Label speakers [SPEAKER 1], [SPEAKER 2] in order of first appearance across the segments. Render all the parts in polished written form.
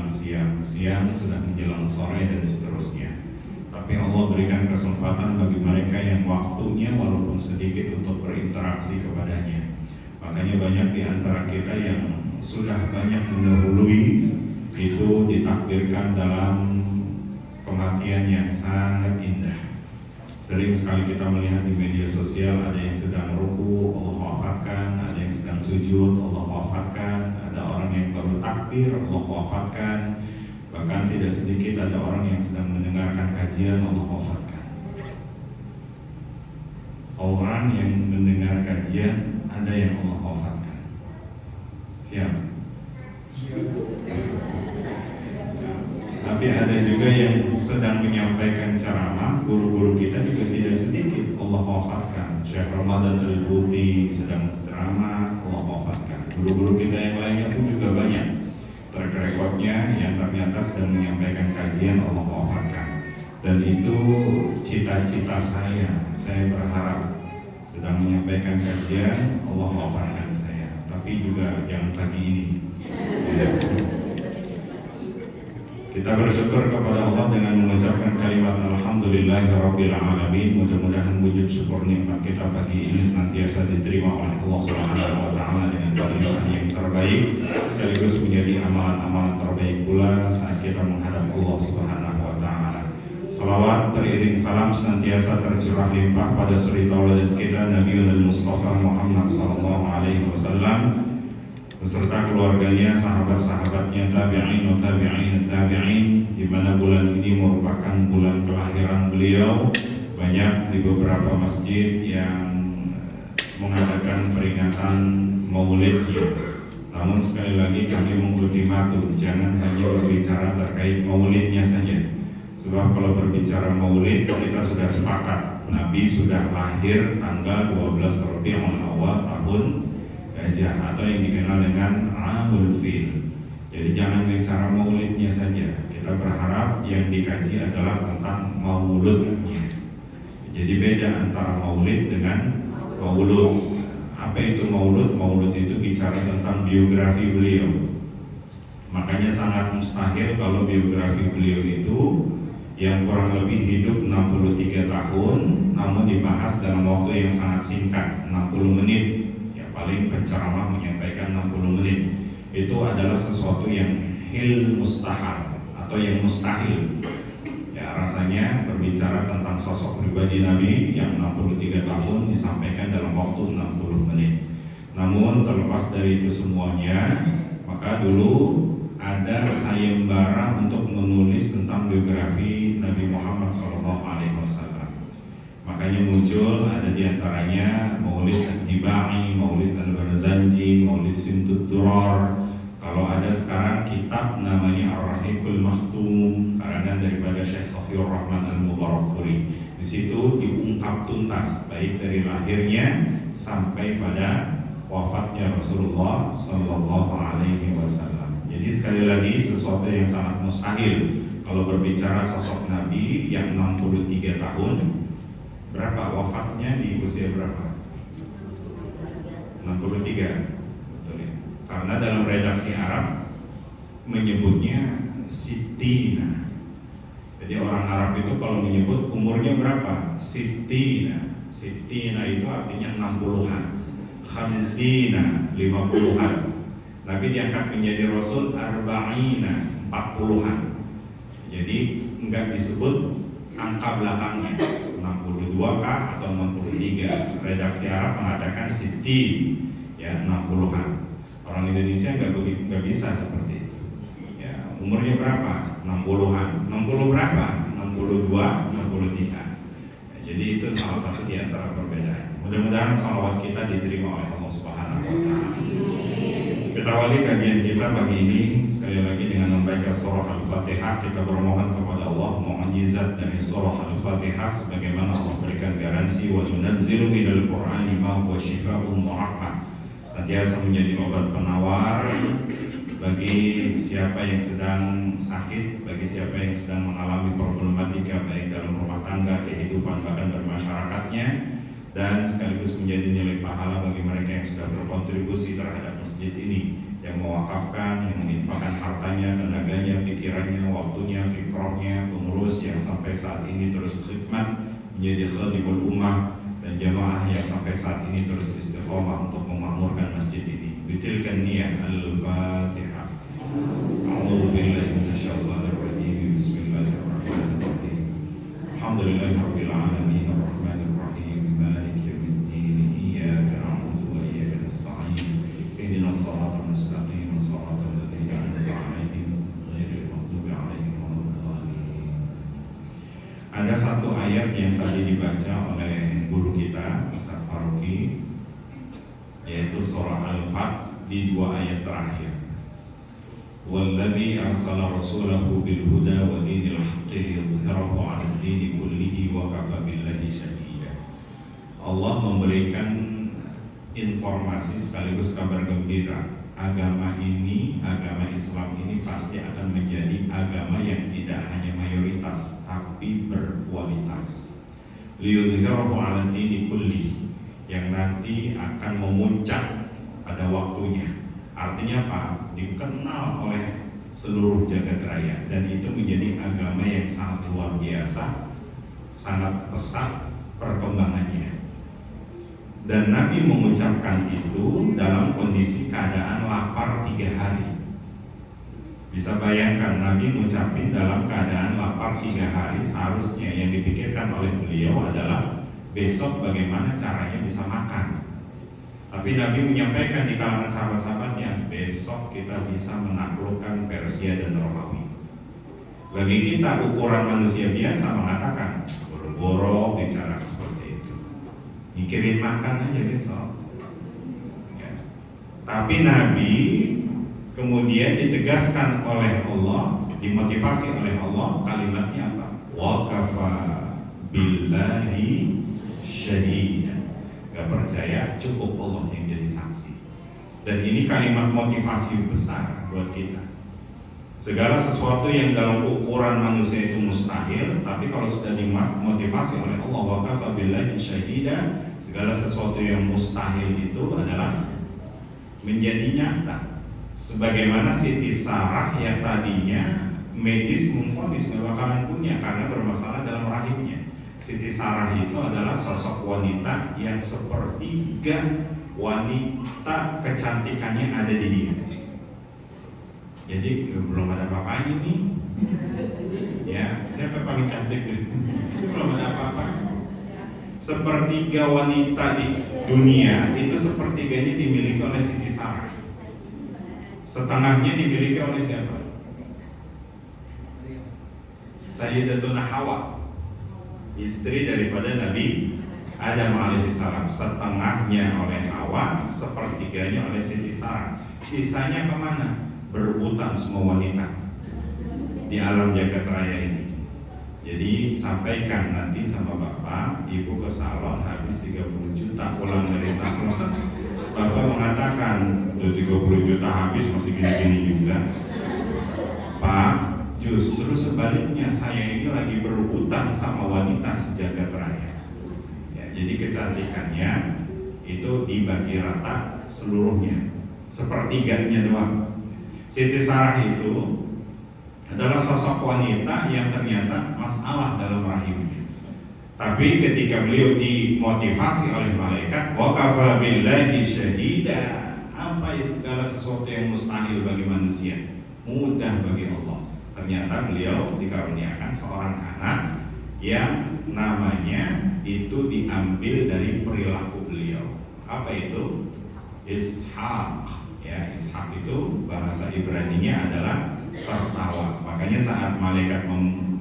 [SPEAKER 1] menjelang siang, siang sudah menjelang sore dan seterusnya. Tapi Allah berikan kesempatan bagi mereka yang waktunya walaupun sedikit untuk berinteraksi kepadanya. Makanya banyak di antara kita yang sudah banyak mendahului itu ditakdirkan dalam kematian yang sangat indah. Sering sekali kita melihat di media sosial ada yang sedang ruku, Allah wafatkan, ada yang sedang sujud, Allah wafatkan, ada orang yang baru takbir, Allah wafatkan, bahkan tidak sedikit ada orang yang sedang mendengarkan kajian, Allah wafatkan. Orang yang mendengar kajian ada yang Allah wafatkan. Siapa? Tapi ada juga yang sedang menyampaikan ceramah, guru-guru kita juga tidak sedikit Allah wafatkan. Syekh Ramadan Al-Buti sedang ceramah, Allah wafatkan. Guru-guru kita yang lainnya pun juga banyak track recordnya yang ternyata sedang menyampaikan kajian, Allah wafatkan. Dan itu cita-cita saya berharap sedang menyampaikan kajian, Allah wafatkan saya. Tapi juga jangan pagi ini. Kita bersyukur kepada Allah dengan mengucapkan kalimat Alhamdulillahirabbil alamin. Mudah-mudahan wujud syukur nikmat kita pagi ini senantiasa diterima oleh Allah Subhanahu wa taala dengan pahala yang terbaik, sekaligus menjadi amalan-amalan terbaik pula saat kita menghadap Allah Subhanahu wa taala. Salawat teriring salam senantiasa tercurah limpah pada suri tauladan kita Nabiul Mustafa Muhammad sallallahu alaihi wasallam beserta keluarganya, sahabat-sahabatnya, tabi'in, tabi'in, di mana bulan ini merupakan bulan kelahiran beliau. Banyak di beberapa masjid yang mengadakan peringatan maulidnya. Namun sekali lagi kami mengultimatum, jangan hanya berbicara terkait maulidnya saja. Sebab kalau berbicara maulid, kita sudah sepakat Nabi sudah lahir tanggal 12 Rabiul Awal tahun Gajah atau yang dikenal dengan Amul Fil. Jadi jangan bicara maulidnya saja. Kita berharap yang dikaji adalah tentang mauludnya. Jadi beda antara maulid dengan maulud. Apa itu maulud? Maulud itu bicara tentang biografi beliau. Makanya sangat mustahil kalau biografi beliau itu yang kurang lebih hidup 63 tahun namun dibahas dalam waktu yang sangat singkat, 60 menit. Paling penceramah menyampaikan 60 menit. Itu adalah sesuatu yang mustahil atau yang mustahil. Ya, rasanya berbicara tentang sosok pribadi Nabi yang 63 tahun disampaikan dalam waktu 60 menit. Namun terlepas dari itu semuanya, maka dulu ada sayembara untuk menulis tentang biografi Nabi Muhammad SAW. Makanya muncul ada diantaranya Maulid At-Tibai, Maulid Al-Barzanji, Maulid Simtud Duror. Kalau ada sekarang kitab namanya Ar-Rahiqul Maktum, karangan daripada Syekh Safiur Rahman Al-Mubarakfuri. Di situ diungkap tuntas baik dari lahirnya sampai pada wafatnya Rasulullah Sallallahu Alaihi Wasallam. Jadi sekali lagi sesuatu yang sangat mustahil kalau berbicara sosok Nabi yang 63 tahun. Berapa wafatnya di usia berapa? 63. Betul ya. Karena dalam redaksi Arab menyebutnya Sittina. Jadi orang Arab itu kalau menyebut umurnya berapa? Sittina. Sittina itu artinya 60-an. Khamsina 50-an. Nabi diangkat menjadi Rasul Arba'ina 40-an. Jadi enggak disebut angka belakangnya 62 kah atau 63. Redaksi Arab mengatakan Siti ya 60-an. Orang Indonesia nggak bisa seperti itu. Ya, umurnya berapa? 60-an. 60 berapa? 62, 63. Ya, jadi itu salah satu di antara perbedaan. Mudah-mudahan salawat kita diterima oleh Allah Subhanahu wa taala. Kita awali kajian kita pagi ini sekali lagi dengan membaca surah Al-Fatihah. Kita bermohon kepada Allah mukjizat dari surah Al-Fatihah sebagaimana Allah berikan garansi wa yunazzilu minal Qur'ani ma huwa syifaa'un wa rahmah. Senantiasa menjadi obat penawar bagi siapa yang sedang sakit, bagi siapa yang sedang mengalami problematika baik dalam rumah tangga, kehidupan bahkan bermasyarakatnya, dan sekaligus menjadi nilai pahala bagi mereka yang sudah berkontribusi terhadap masjid ini, yang mewakafkan, yang menginfakkan hartanya, tenaganya, pemprognya, pengurus yang sampai saat ini terus khidmat menjadi khadimul ummah, dan jamaah yang sampai saat ini terus istiqomah untuk memakmurkan masjid ini. Bitilkan niyah al-Fatihah. A'udzu billahi minasyaitonir rajim. Bismillahirrahmanirrahim. Alhamdulillahirabbil alamin arrahmanir rahim maliki yaumiddin iyyaka na'budu wa iyyaka nasta'in ihdinas siratal mustaqim siratal ladzina an'amta 'alaihim ghairil maghdubi 'alaihim waladdallin. Ada satu ayat yang tadi dibaca oleh guru kita Ustaz Faruqi, yaitu surah Al-Fat di 2 ayat terakhir. Walladzi arsala rasulahu bil huda wa dinil haqqi liyudhhirahu 'ala ad-dini kullihi wa kafa billahi shahida. Allah memberikan informasi sekaligus kabar gembira, agama ini, agama Islam ini pasti akan menjadi agama yang tidak hanya mayoritas tapi berkualitas. Liyudhhirahu 'ala ad-dini kullihi, yang nanti akan memuncak pada waktunya. Artinya apa? Dikenal oleh seluruh jagat raya, dan itu menjadi agama yang sangat luar biasa, sangat pesat perkembangannya. Dan Nabi mengucapkan itu dalam kondisi keadaan lapar 3 hari. Bisa bayangkan Nabi mengucapkan dalam keadaan lapar 3 hari, seharusnya yang dipikirkan oleh beliau adalah besok bagaimana caranya bisa makan. Tapi Nabi menyampaikan di kalangan sahabat-sahabatnya, besok kita bisa menaklukkan Persia dan Romawi. Bagi kita ukuran manusia biasa mengatakan, boro-boro bicara seperti itu, mikirin makan aja besok ya. Tapi Nabi kemudian ditegaskan oleh Allah, dimotivasi oleh Allah, kalimatnya apa? Wa kafa billahi syahida. Gak percaya, cukup Allah yang jadi saksi. Dan ini kalimat motivasi besar buat kita. Segala sesuatu yang dalam ukuran manusia itu mustahil, tapi kalau sudah dimotivasi oleh Allah, wa kafa billahi syahida, segala sesuatu yang mustahil itu adalah menjadi nyata. Sebagaimana Siti Sarah yang tadinya medis memvonis gak bakalan punya karena bermasalah dalam rahimnya. Siti Sarah itu adalah sosok wanita yang sepertiga wanita kecantikannya ada di dia. Jadi belum ada apa-apanya nih. Ya, siapa paling cantik? Belum ada apa-apa. Sepertiga wanita di dunia itu sepertiganya dimiliki oleh Siti Sarah. Setengahnya dimiliki oleh siapa? Sayyidatuna Hawa, istri daripada Nabi Adam alaihissalam. Setengahnya oleh Hawa, sepertiganya oleh Siti Sarah. Sisanya kemana? Berebutan semua wanita di alam jagat raya ini. Jadi sampaikan nanti sama bapak, ibu ke salon habis 30 juta, pulang dari salon bapak mengatakan, udah 30 juta habis masih gini-gini juga. Pak, justru sebaliknya, saya ini lagi berebutan sama wanita sejagat raya ya, jadi kecantikannya itu dibagi rata seluruhnya, sepertiganya doang. Siti Sarah itu adalah sosok wanita yang ternyata masalah dalam rahimnya. Tapi ketika beliau dimotivasi oleh malaikat, wa kafa billahi syahida, apa ya segala sesuatu yang mustahil bagi manusia mudah bagi Allah. Ternyata beliau dikaruniakan seorang anak yang namanya itu diambil dari perilaku beliau. Apa itu? Ishaq. Ya, Ishaq itu bahasa Ibraninya adalah tertawa. Makanya saat malaikat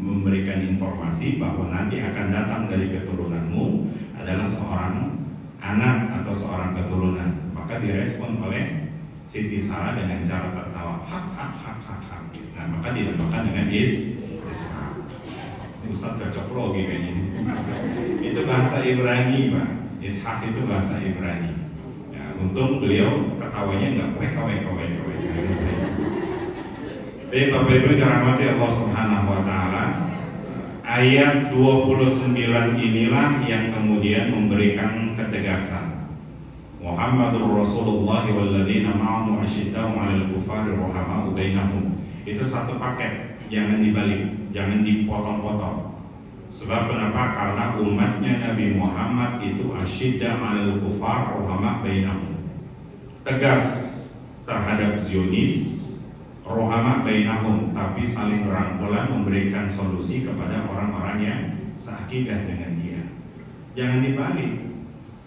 [SPEAKER 1] memberikan informasi bahwa nanti akan datang dari keturunanmu adalah seorang anak atau seorang keturunan, maka direspon oleh Siti Sarah dengan cara tertawa, hak hak hak hak hak. Nah, maka dinamakan dengan Ishaq. Ustaz cocok logi kayaknya. Itu bahasa Ibrani, Pak. Ishaq itu bahasa Ibrani. Ya, untung beliau ketawanya nggak wek. Baik Bapak Ibu dirahmati Allah Subhanahu wa taala. Ayat 29 inilah yang kemudian memberikan ketegasan. Muhammadur Rasulullah walladzina ma'ahu asyidda'u 'alal kufari rahama'u bainahum. Itu satu paket. jangan dibalik, jangan dipotong-potong. Sebab kenapa? Karena umatnya Nabi Muhammad itu asyidda 'alal kufar rohama bainahum, tegas terhadap Zionis, rohama bainahum, tapi saling berangkulan memberikan solusi kepada orang-orang yang seakidah dengan dia. Jangan dibalik.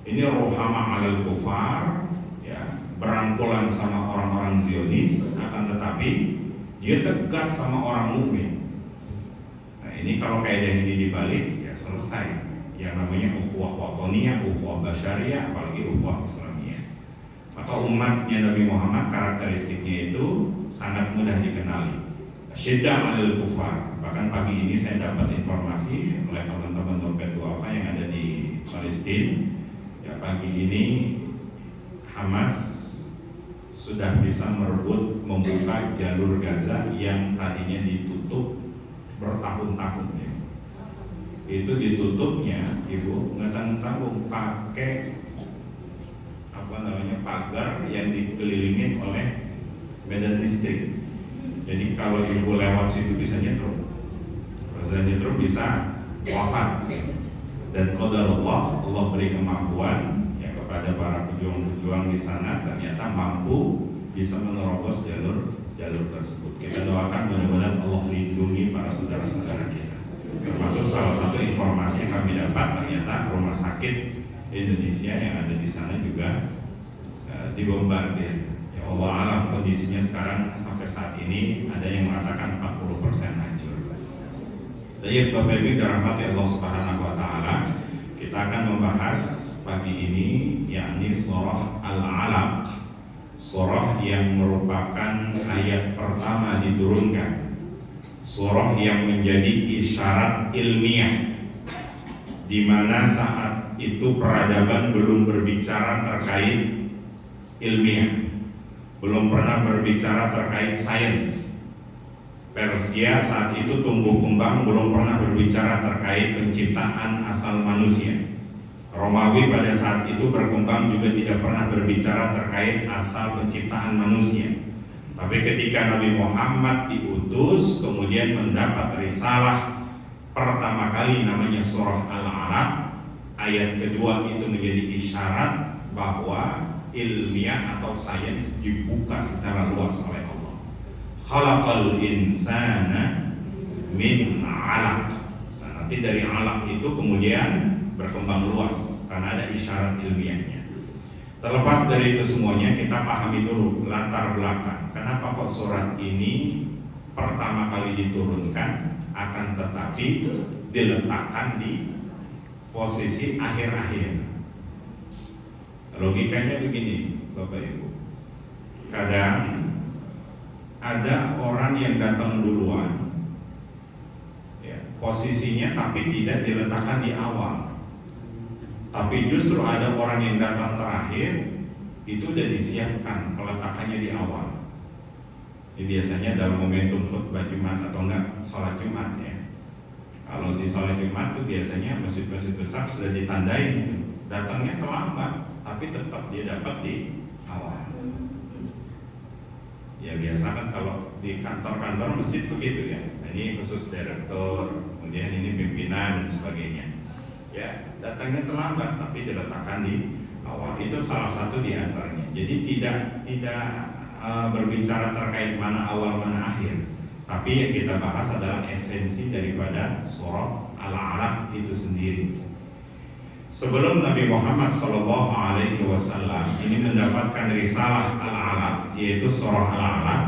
[SPEAKER 1] Ini rohama 'alal kufar, ya, berangkulan sama orang-orang Zionis, akan tetapi dia tegas sama orang mukmin. Nah, ini kalau kaidah ini dibalik, ya selesai. Yang namanya ukhuwah watoniyah, ukhuwah basyariyah, apalagi ukhuwah Islamiyah. Maka umatnya Nabi Muhammad karakteristiknya itu sangat mudah dikenali. Syiddah 'alal kufar. Bahkan pagi ini saya dapat informasi oleh teman-teman dompet duafa yang ada di Palestina. Ya, pagi ini Hamas sudah bisa merebut membuka jalur Gaza yang tadinya ditutup bertahun-tahun, ya. Itu ditutupnya, Ibu, nggak tanggung pakai pagar yang dikelilingin oleh medan listrik. Jadi kalau Ibu lewat situ bisa nyetrum, kalau nyetrum bisa wafat. Dan qadarullah, Allah beri kemampuan ya kepada para pejuang-pejuang di sana, ternyata mampu bisa menerobos jalur tersebut. Kita doakan mudah-mudahan Allah lindungi para saudara-saudara kita. Termasuk salah satu informasi yang kami dapat, ternyata rumah sakit Indonesia yang ada di sana juga dibombardir. Ya Allah alam kondisinya sekarang sampai saat ini ada yang mengatakan 40% hancur. Baik Bapak Ibu dirahmati Allah Subhanahu wa taala, kita akan membahas pagi ini yakni surah Al-Alaq, surah yang merupakan ayat pertama diturunkan, surah yang menjadi isyarat ilmiah di mana saat itu peradaban belum berbicara terkait ilmiah, belum pernah berbicara terkait sains. Persia saat itu tumbuh kembang, belum pernah berbicara terkait penciptaan asal manusia. Romawi pada saat itu berkembang juga tidak pernah berbicara terkait asal penciptaan manusia. Tapi ketika Nabi Muhammad diutus, kemudian mendapat risalah pertama kali namanya surah Al-Alaq, ayat kedua itu menjadi isyarat bahwa ilmiah atau sains dibuka secara luas oleh Allah. Khalaqal insana min 'alaq. Nah, nanti dari 'alaq itu kemudian berkembang luas karena ada isyarat ilmiahnya. Terlepas dari itu semuanya, kita pahami dulu latar belakang. Kenapa kok surat ini pertama kali diturunkan, akan tetapi diletakkan di posisi akhir-akhir. Logikanya begini, Bapak Ibu. Kadang ada orang yang datang duluan, ya, posisinya tapi tidak diletakkan di awal. Tapi justru ada orang yang datang terakhir, itu sudah disiapkan peletakannya di awal. Ini biasanya dalam momentum khutbah Jumat atau enggak sholat Jumat, ya. Kalau di sholat Jumat itu biasanya masjid-masjid besar sudah ditandai gitu. Datangnya terlambat, tapi tetap dia dapat di awal. Ya biasa kan kalau di kantor-kantor masjid begitu, ya. Ini khusus direktur, kemudian ini pimpinan dan sebagainya. Ya datangnya terlambat, tapi diletakkan di awal. Itu salah satu di antaranya. Jadi tidak berbicara terkait mana awal mana akhir. Tapi yang kita bahas adalah esensi daripada surah Al-Alaq itu sendiri. Sebelum Nabi Muhammad SAW ini mendapatkan risalah Al-Alaq, yaitu surah Al-Alaq,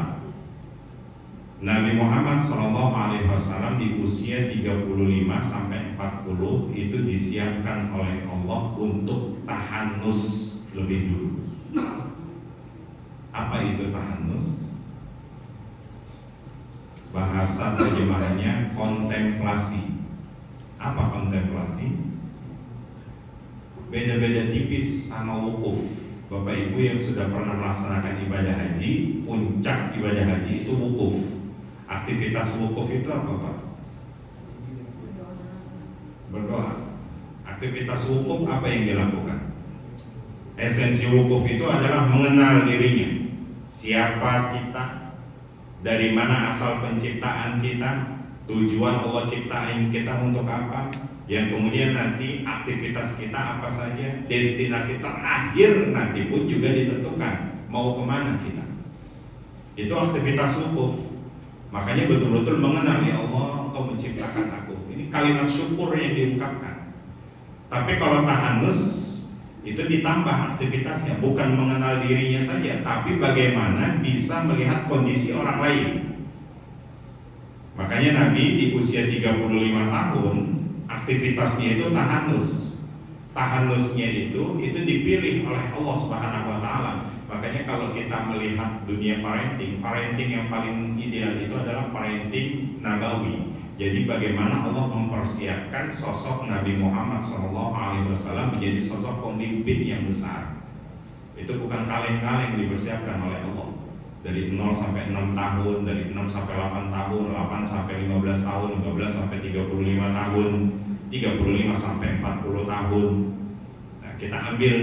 [SPEAKER 1] Nabi Muhammad SAW di usia 35 sampai 40 itu disiapkan oleh Allah untuk tahannus lebih dulu. Apa itu tahannus? Bahasa terjemahannya kontemplasi. Apa kontemplasi? Beda-beda tipis sama wukuf. Bapak Ibu yang sudah pernah melaksanakan ibadah haji, puncak ibadah haji itu wukuf. Aktivitas wukuf itu apa Pak? Berdoa. Aktivitas wukuf apa yang dilakukan? Esensi wukuf itu adalah mengenal dirinya. Siapa kita, Dari mana asal penciptaan kita? Tujuan Allah ciptain kita untuk apa? Yang kemudian nanti aktivitas kita apa saja? Destinasi terakhir nanti pun juga ditentukan mau kemana kita. Itu aktivitas wukuf. Makanya betul-betul mengenal, ya Allah Engkau menciptakan aku. Ini kalimat syukur yang diungkapkan. Tapi kalau tahanus itu ditambah aktivitasnya, bukan mengenal dirinya saja, tapi bagaimana bisa melihat kondisi orang lain. Makanya Nabi di usia 35 tahun aktivitasnya itu tahanus. Tahanusnya itu dipilih oleh Allah Subhanahu wa taala. Makanya kalau kita melihat dunia parenting yang paling ideal itu adalah parenting nabawi. Jadi bagaimana Allah mempersiapkan sosok Nabi Muhammad SAW menjadi sosok pemimpin yang besar. Itu bukan kaleng-kaleng dipersiapkan oleh Allah. Dari 0 sampai 6 tahun, dari 6 sampai 8 tahun, 8 sampai 15 tahun, 15 sampai 35 tahun, 35 sampai 40 tahun. Nah, kita ambil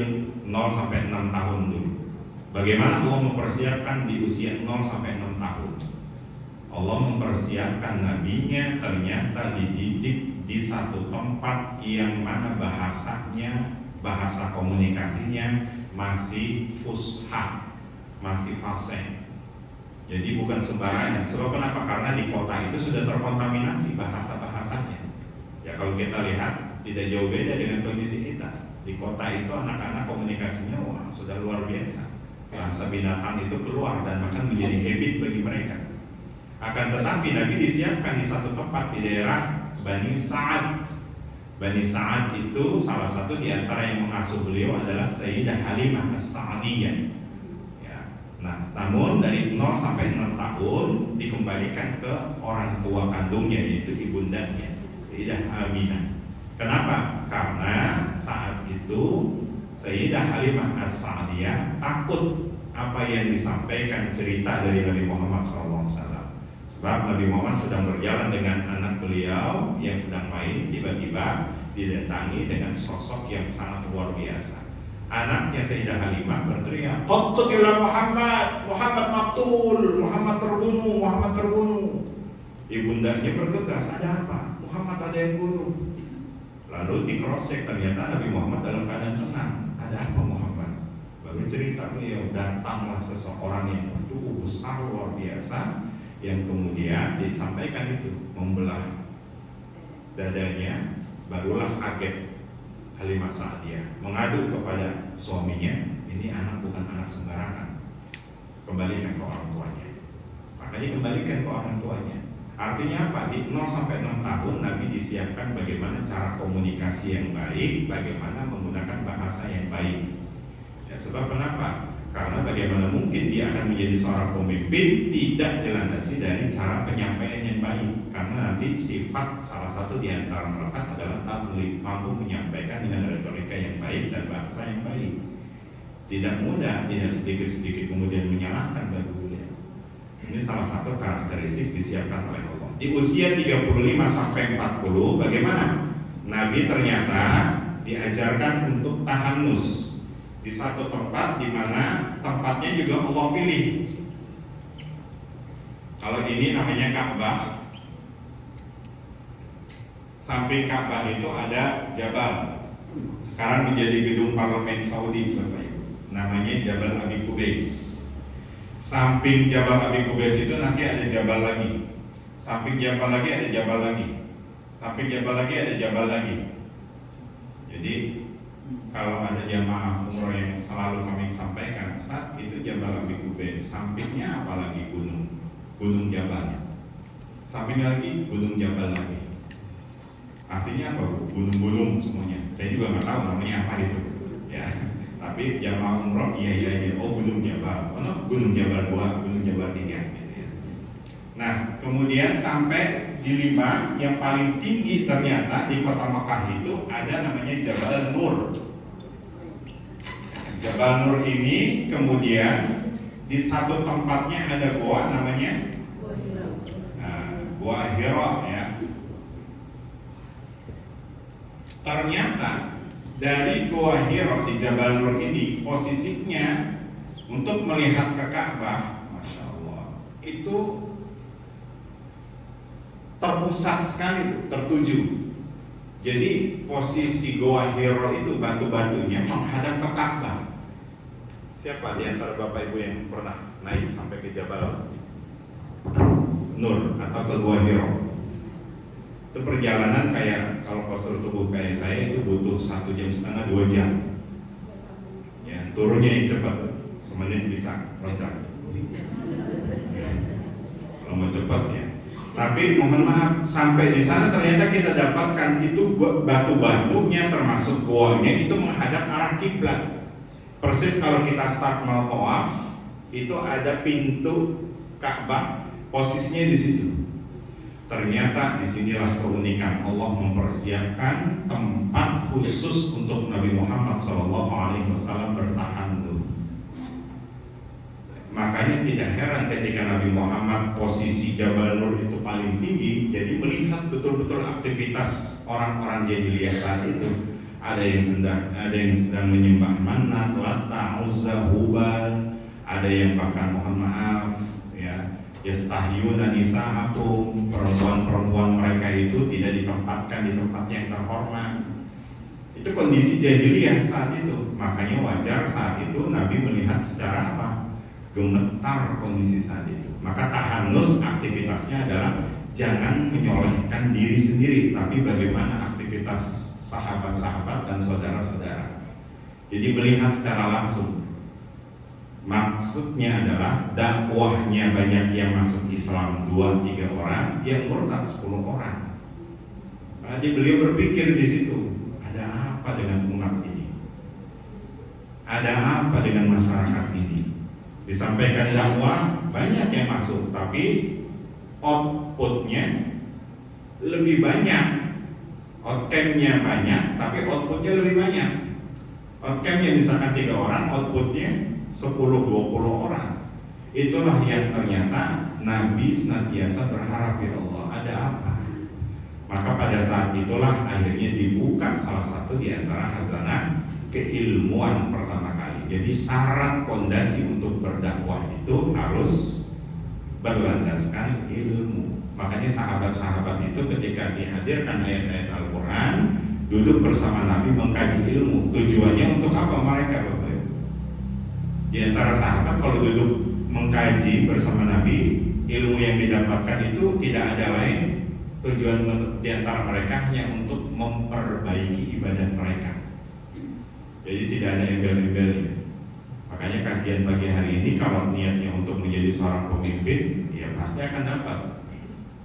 [SPEAKER 1] 0 sampai 6 tahun dulu. Bagaimana Allah mempersiapkan di usia 0 sampai 6 tahun? Allah mempersiapkan nabinya ternyata dididik di satu tempat yang mana bahasanya, bahasa komunikasinya masih fusha, masih fasih. Jadi bukan sembarangan. Sebab kenapa? Karena di kota itu sudah terkontaminasi bahasa-bahasanya. Ya kalau kita lihat tidak jauh beda dengan kondisi kita. Di kota itu anak-anak komunikasinya wah sudah luar biasa. Bahasa binatang itu keluar dan bahkan menjadi habit bagi mereka. Akan tetapi Nabi disiapkan di satu tempat di daerah Bani Sa'ad. Bani Sa'ad itu salah satu di antara yang mengasuh beliau adalah Sayyidah Halimah As-Sa'diyah. Ya. Nah, namun dari 0 sampai 6 tahun dikembalikan ke orang tua kandungnya yaitu ibundanya, Sayyidah Aminah. Kenapa? Karena saat itu Sayyidah Halimah As-Sa'diyah takut apa yang disampaikan cerita dari Nabi Muhammad SAW. Sebab Nabi Muhammad sedang berjalan dengan anak beliau yang sedang main, tiba-tiba didatangi dengan sosok yang sangat luar biasa. Anaknya Sayyidah Halimah berteriak, "Qad qutila Muhammad, Muhammad maqtul, Muhammad terbunuh, Muhammad terbunuh." Ibundanya bergegas, "Ada apa? Muhammad ada yang bunuh." Lalu dikrosek, ternyata Nabi Muhammad dalam keadaan tenang. "Ada apa Muhammad?" Lalu cerita beliau, datanglah seseorang yang besar luar biasa, yang kemudian disampaikan itu membelah dadanya. Barulah kaget Halimah Sa'diyah, mengadu kepada suaminya, "Ini anak bukan anak sembarangan, kembalikan ke orang tuanya." Makanya kembalikan ke orang tuanya. Artinya apa? Di 0 sampai 6 tahun Nabi disiapkan bagaimana cara komunikasi yang baik, bagaimana menggunakan bahasa yang baik. Ya, sebab kenapa? Karena bagaimana mungkin dia akan menjadi seorang pemimpin tidak dilandasi dari cara penyampaian yang baik. Karena nanti sifat salah satu di antara melekat adalah mampu menyampaikan dengan retorika yang baik dan bahasa yang baik. Tidak mudah, tidak sedikit-sedikit kemudian menyalahkan bagi beliau. Ini salah satu karakteristik disiapkan oleh Allah. Di usia 35 sampai 40 bagaimana? Nabi ternyata diajarkan untuk tahanus di satu tempat di mana tempatnya juga Allah pilih. Kalau ini namanya Ka'bah. Samping Ka'bah itu ada Jabal. Sekarang menjadi gedung parlemen Saudi, Bapak Ibu. Namanya Jabal Abi Qubais. Samping Jabal Abi Qubais itu nanti ada Jabal lagi. Samping Jabal lagi ada Jabal lagi. Samping Jabal lagi ada Jabal lagi. Jadi kalau ada jamaah umroh yang selalu kami sampaikan, saat itu Jabal Abi Qubais, sampingnya apalagi gunung Jabal, sampingnya lagi gunung Jabal lagi. Artinya apa? Gunung-gunung semuanya. Saya juga nggak tahu namanya apa itu, ya. Tapi jamaah umroh iya. Oh gunung Jabal, oh gunung Jabal 2, gunung Jabal 3, gitu ya. Nah kemudian sampai di 5 yang paling tinggi ternyata di kota Mekah itu ada namanya Jabal Nur. Jabal Nur ini kemudian di satu tempatnya ada gua namanya Gua Hira ya. Ternyata dari Gua Hira di Jabal Nur ini posisinya untuk melihat ke Ka'bah, Masya Allah, itu terpusat sekali, tertuju. Jadi posisi Goa Hiro itu batu-batunya menghadap ke Ka'bah. Siapa di antara Bapak Ibu yang pernah naik sampai ke Jabal Nur atau ke Goa Hiro? Itu perjalanan kayak kalau postur tubuh kayak saya itu butuh 1,5 jam, 2 jam. Ya, turunnya yang cepat, semenit bisa loncat. Kalau mau cepat ya. Tapi mohon maaf, sampai di sana ternyata kita dapatkan itu batu-batunya termasuk goanya itu menghadap arah kiblat. Persis kalau kita start mau tawaf, itu ada pintu Ka'bah, posisinya di situ. Ternyata disinilah keunikan Allah mempersiapkan tempat khusus untuk Nabi Muhammad SAW bertahanus. Makanya tidak heran ketika Nabi Muhammad posisi Jabal Nur itu paling tinggi, jadi melihat betul-betul aktivitas orang-orang jahiliyah saat itu. Ada yang sedang menyembah Manat, Lata, Uzza, Hubal, ada yang bahkan mohon maaf ya, yastahyuna nisa'akum, perempuan-perempuan mereka itu tidak ditempatkan di tempat yang terhormat. Itu kondisi jahiliyah saat itu. Makanya wajar saat itu Nabi melihat secara apa? Gemetar kondisi saat itu. Maka tahanus aktivitasnya adalah jangan menyolehkan diri sendiri, tapi bagaimana aktivitas sahabat-sahabat dan saudara-saudara. Jadi melihat secara langsung. Maksudnya adalah dakwahnya banyak yang masuk Islam 2-3 orang, yang murtad 10 orang. Jadi beliau berpikir di situ, ada apa dengan umat ini? Ada apa dengan masyarakat ini? Disampaikan dakwah banyak yang masuk, tapi outputnya lebih banyak. Outcome-nya banyak, tapi outputnya lebih banyak. Outcome-nya misalkan 3 orang, outputnya 10-20 orang. Itulah yang ternyata Nabi senantiasa berharap, ya Allah, ada apa? Maka pada saat itulah akhirnya dibuka salah satu di antara khazanah keilmuan pertama kali. Jadi syarat pondasi untuk berdakwah itu harus berlandaskan ilmu. Makanya sahabat-sahabat itu ketika dihadirkan ayat-ayat Al-Quran, duduk bersama Nabi mengkaji ilmu. Tujuannya untuk apa mereka, Bapak Ibu? Di antara sahabat kalau duduk mengkaji bersama Nabi, ilmu yang didapatkan itu tidak ada lain. Tujuan di antara mereka hanya untuk memperbaiki ibadah mereka. Jadi tidak ada embel-embelnya. Makanya kajian pagi hari ini kalau niatnya untuk menjadi seorang pemimpin, ya pasti akan dapat.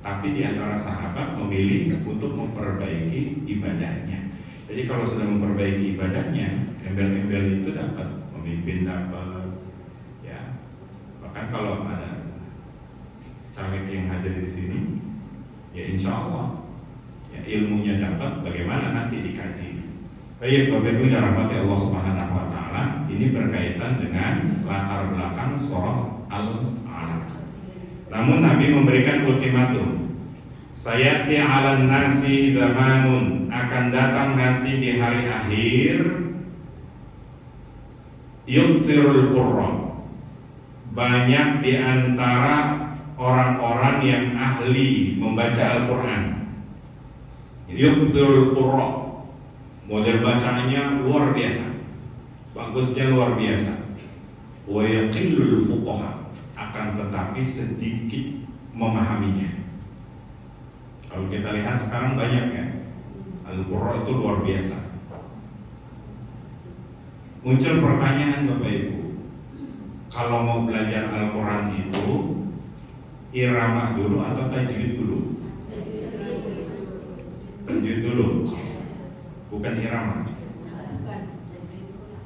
[SPEAKER 1] Tapi di antara sahabat memilih untuk memperbaiki ibadahnya. Jadi kalau sudah memperbaiki ibadahnya, embel-embel itu dapat, pemimpin dapat, ya. Bahkan kalau ada caleg yang hadir di sini, ya insya Allah, ya ilmunya dapat. Bagaimana nanti dikaji. Baik, Bapak Ibu yang dirahmati Allah Subhanahu wa taala, ini berkaitan dengan latar belakang surah Al-Alaq. Namun Nabi memberikan ultimatum. Sayati 'alan nasi zamanun, akan datang nanti di hari akhir yukthirul qurra. Banyak di antara orang-orang yang ahli membaca Al-Qur'an. Yukthirul qurra. Model bacaannya luar biasa, bagusnya luar biasa. Wa yaqillul fuqaha, akan tetapi sedikit memahaminya. Kalau kita lihat sekarang banyak ya, Al-Qur'an itu luar biasa. Muncul pertanyaan Bapak Ibu, kalau mau belajar Al-Qur'an itu irama dulu atau tajwid dulu? Tajwid dulu. Bukan irama.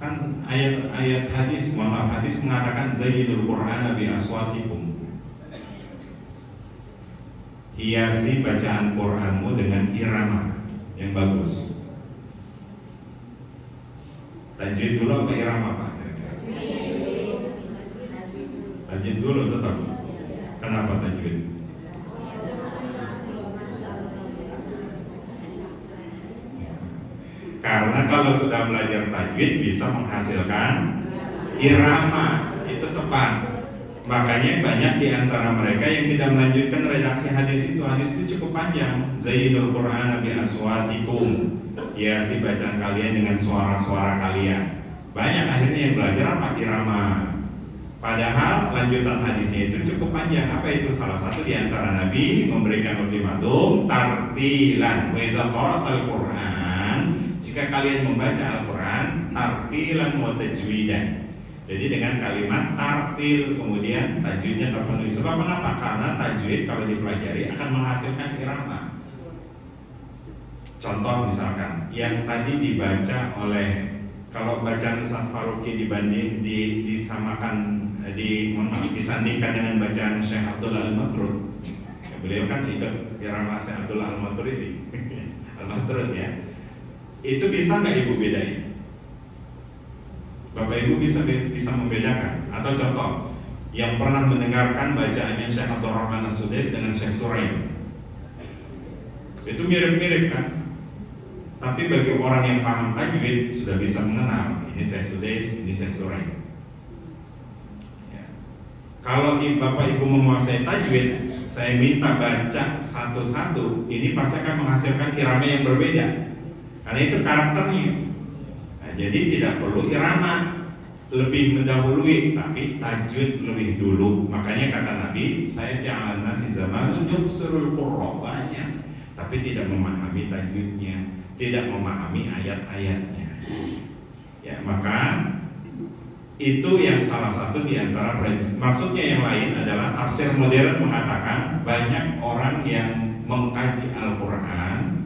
[SPEAKER 1] Kan ayat hadis, maaf hadis mengatakan zayyidul Qur'ana bi aswatikum. Hiasi bacaan Qur'anmu dengan irama yang bagus. Tajwid dulu apa irama, Pak? Tajwid dulu tetap. Kenapa tajwid? Karena kalau sudah belajar tajwid bisa menghasilkan irama, itu tepat. Makanya banyak di antara mereka yang tidak melanjutkan redaksi hadis itu. Hadis itu cukup panjang. Zayyinul Qur'ana bi aswatikum. Hiasi bacaan kalian dengan suara-suara kalian. Banyak akhirnya yang belajar apa? Irama. Padahal lanjutan hadisnya itu cukup panjang. Apa itu? Salah satu di antara Nabi memberikan ultimatum tartilan. Wa idza qara'tal Qur'an, jika kalian membaca Al-Qur'an, tartilan wa tajwidan. Jadi dengan kalimat tartil kemudian tajwidnya terpenuhi. Sebab kenapa? Karena tajwid kalau dipelajari akan menghasilkan irama. Contoh misalkan yang tadi dibaca oleh, kalau bacaan Ustaz Faruqi disandingkan dengan bacaan Syekh Abdul Al-Matrud. Ya, beliau kan ikut irama Syekh Abdul Al-Matrud ini. Al-Matrud ya. Itu bisa nggak Ibu bedain? Bapak Ibu bisa membedakan? Atau contoh yang pernah mendengarkan bacaannya Syekh Abdul Rahman As-Sudais dengan Syekh Suraim, itu mirip-mirip kan? Tapi bagi orang yang paham tajwid sudah bisa mengenal ini Syekh Sudais, ini Syekh Suraim ya. Kalau Bapak Ibu menguasai tajwid, saya minta baca satu-satu, ini pasti akan menghasilkan irama yang berbeda karena itu karakternya. Jadi tidak perlu irama lebih mendahului, tapi tajwid lebih dulu. Makanya kata Nabi, saya ja'alan nasi zaman yubsirul qurra, banyak, tapi tidak memahami tajwidnya, tidak memahami ayat-ayatnya. Ya, maka itu yang salah satu di antara maksudnya. Yang lain adalah tafsir modern mengatakan banyak orang yang mengkaji Al-Quran.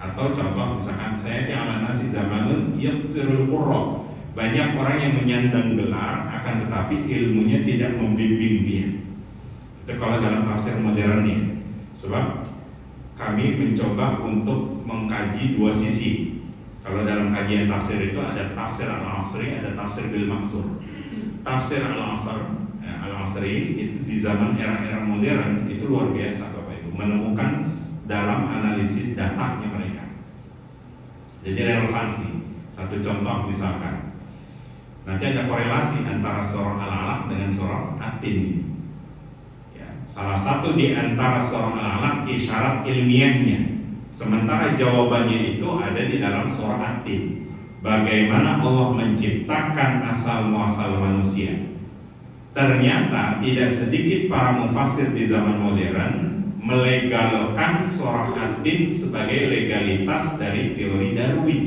[SPEAKER 1] Atau contoh misalkan saya ja'alan nasi zamanun yubsirul qurra, banyak orang yang menyandang gelar akan tetapi ilmunya tidak membimbing dia. Itu kalau dalam tafsir modernnya. Sebab kami mencoba untuk mengkaji dua sisi. Kalau dalam kajian tafsir itu ada tafsir al-asri, ada tafsir bil maksur. Tafsir al-asri itu di zaman era-era modern itu luar biasa Bapak Ibu, menemukan dalam analisis datanya mereka. Jadi relevansi. Satu contoh misalkan, nanti ada korelasi antara surah Al-Alaq dengan surah At-Tin. Ya, salah satu di antara surah Al-Alaq isyarat ilmiahnya, sementara jawabannya itu ada di dalam surah At-Tin. Bagaimana Allah menciptakan asal muasal manusia. Ternyata tidak sedikit para mufassir di zaman modern melegalkan surah At-Tin sebagai legalitas dari teori Darwin.